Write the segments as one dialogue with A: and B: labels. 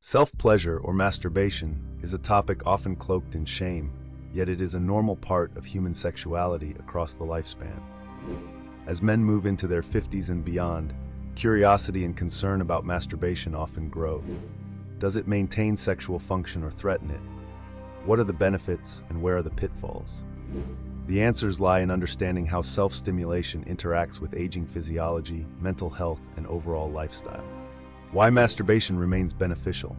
A: Self-pleasure or masturbation is a topic often cloaked in shame, yet it is a normal part of human sexuality across the lifespan. As men move into their 50s and beyond, curiosity and concern about masturbation often grow. Does it maintain sexual function or threaten it? What are the benefits and where are the pitfalls? The answers lie in understanding how self-stimulation interacts with aging physiology, mental health, and overall lifestyle. Why masturbation remains beneficial.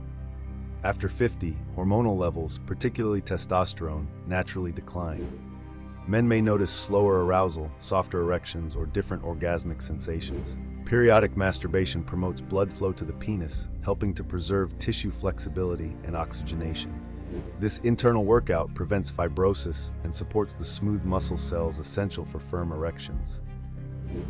A: After 50, hormonal levels, particularly testosterone, naturally decline. Men may notice slower arousal, softer erections, or different orgasmic sensations. Periodic masturbation promotes blood flow to the penis, helping to preserve tissue flexibility and oxygenation. This internal workout prevents fibrosis and supports the smooth muscle cells essential for firm erections.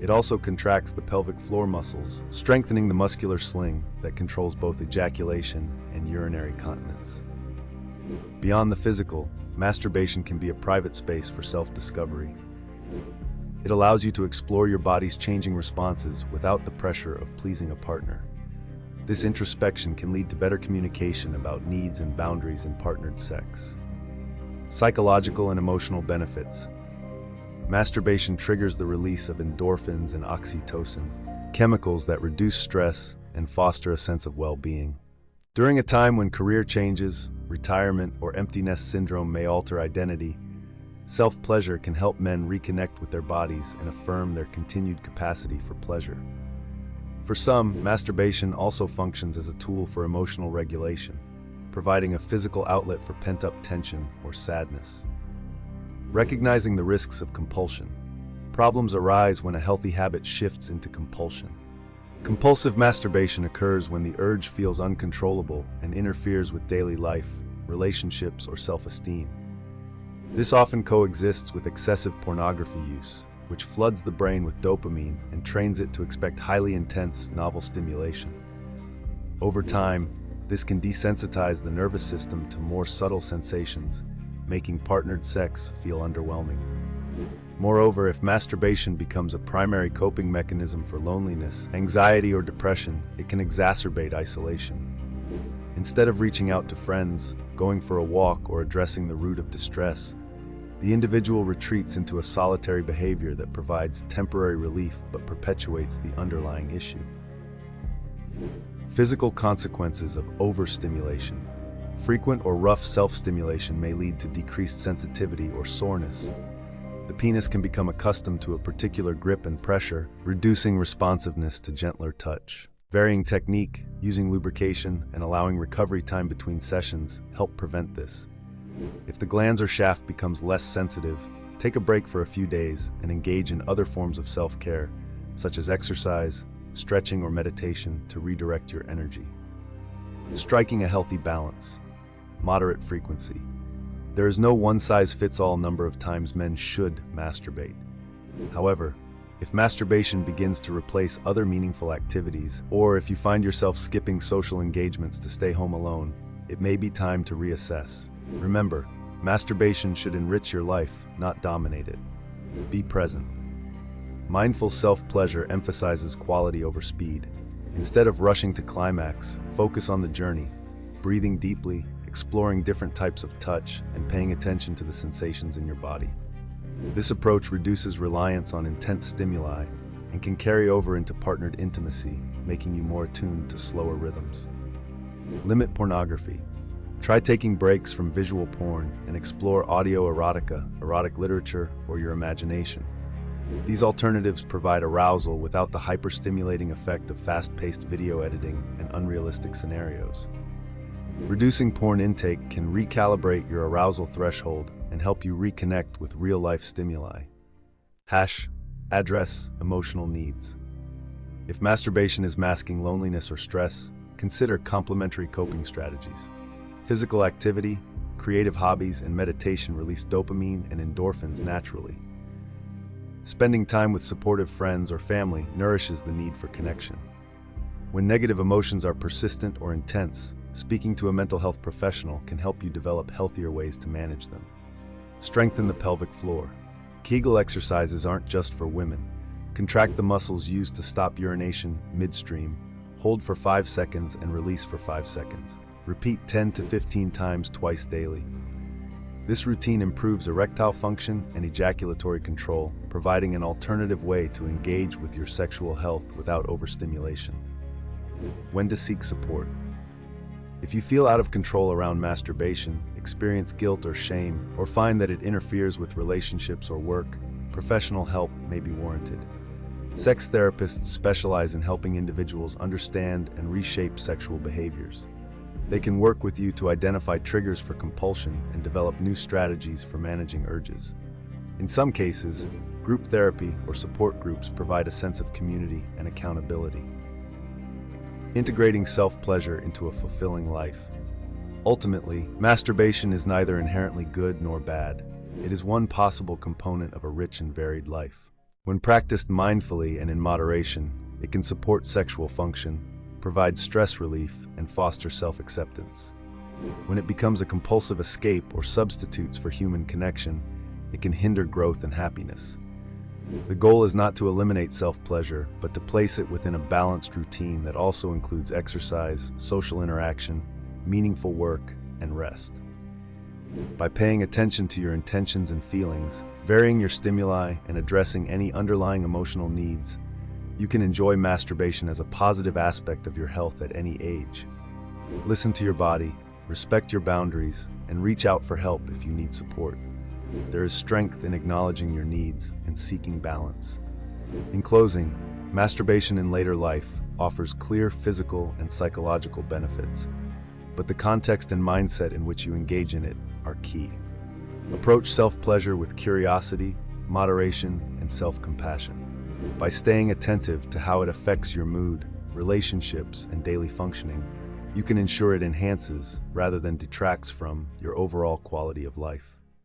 A: It also contracts the pelvic floor muscles, strengthening the muscular sling that controls both ejaculation and urinary continence. Beyond the physical, masturbation can be a private space for self-discovery. It allows you to explore your body's changing responses without the pressure of pleasing a partner. This introspection can lead to better communication about needs and boundaries in partnered sex. Psychological and emotional benefits. Masturbation triggers the release of endorphins and oxytocin, chemicals that reduce stress and foster a sense of well-being. During a time when career changes, retirement, or empty nest syndrome may alter identity, self-pleasure can help men reconnect with their bodies and affirm their continued capacity for pleasure. For some, masturbation also functions as a tool for emotional regulation, providing a physical outlet for pent-up tension or sadness. Recognizing the risks of compulsion. Problems arise when a healthy habit shifts into compulsion. Compulsive masturbation occurs when the urge feels uncontrollable and interferes with daily life, relationships, or self-esteem. This often coexists with excessive pornography use, which floods the brain with dopamine and trains it to expect highly intense, novel stimulation. Over time, this can desensitize the nervous system to more subtle sensations, making partnered sex feel underwhelming. Moreover, if masturbation becomes a primary coping mechanism for loneliness, anxiety, or depression, it can exacerbate isolation. Instead of reaching out to friends, going for a walk, or addressing the root of distress, the individual retreats into a solitary behavior that provides temporary relief but perpetuates the underlying issue. Physical consequences of overstimulation. Frequent or rough self-stimulation may lead to decreased sensitivity or soreness. The penis can become accustomed to a particular grip and pressure, reducing responsiveness to gentler touch. Varying technique, using lubrication, and allowing recovery time between sessions help prevent this. If the glans or shaft becomes less sensitive, take a break for a few days and engage in other forms of self-care, such as exercise, stretching, or meditation to redirect your energy. Striking a healthy balance. Moderate frequency. There is no one-size-fits-all number of times men should masturbate. However, if masturbation begins to replace other meaningful activities, or if you find yourself skipping social engagements to stay home alone, it may be time to reassess. Remember, masturbation should enrich your life, not dominate it. Be present. Mindful self-pleasure emphasizes quality over speed. Instead of rushing to climax, focus on the journey, breathing deeply, exploring different types of touch, and paying attention to the sensations in your body. This approach reduces reliance on intense stimuli and can carry over into partnered intimacy, making you more attuned to slower rhythms. Limit pornography. Try taking breaks from visual porn and explore audio erotica, erotic literature, or your imagination. These alternatives provide arousal without the hyper-stimulating effect of fast-paced video editing and unrealistic scenarios. Reducing porn intake can recalibrate your arousal threshold and help you reconnect with real-life stimuli. Address emotional needs. If masturbation is masking loneliness or stress, consider complementary coping strategies. Physical activity, creative hobbies, and meditation release dopamine and endorphins naturally. Spending time with supportive friends or family nourishes the need for connection. When negative emotions are persistent or intense, speaking to a mental health professional can help you develop healthier ways to manage them. Strengthen the pelvic floor. Kegel exercises aren't just for women. Contract the muscles used to stop urination midstream, hold for 5 seconds, and release for 5 seconds. Repeat 10 to 15 times twice daily. This routine improves erectile function and ejaculatory control, providing an alternative way to engage with your sexual health without overstimulation. When to seek support. If you feel out of control around masturbation, experience guilt or shame, or find that it interferes with relationships or work, professional help may be warranted. Sex therapists specialize in helping individuals understand and reshape sexual behaviors. They can work with you to identify triggers for compulsion and develop new strategies for managing urges. In some cases, group therapy or support groups provide a sense of community and accountability. Integrating self-pleasure into a fulfilling life. Ultimately, masturbation is neither inherently good nor bad. It is one possible component of a rich and varied life. When practiced mindfully and in moderation, it can support sexual function, provide stress relief, and foster self-acceptance. When it becomes a compulsive escape or substitutes for human connection, it can hinder growth and happiness. The goal is not to eliminate self-pleasure, but to place it within a balanced routine that also includes exercise, social interaction, meaningful work, and rest. By paying attention to your intentions and feelings, varying your stimuli, and addressing any underlying emotional needs, you can enjoy masturbation as a positive aspect of your health at any age. Listen to your body, respect your boundaries, and reach out for help if you need support. There is strength in acknowledging your needs and seeking balance. In closing, masturbation in later life offers clear physical and psychological benefits, but the context and mindset in which you engage in it are key. Approach self-pleasure with curiosity, moderation, and self-compassion. By staying attentive to how it affects your mood, relationships, and daily functioning, you can ensure it enhances, rather than detracts from, your overall quality of life.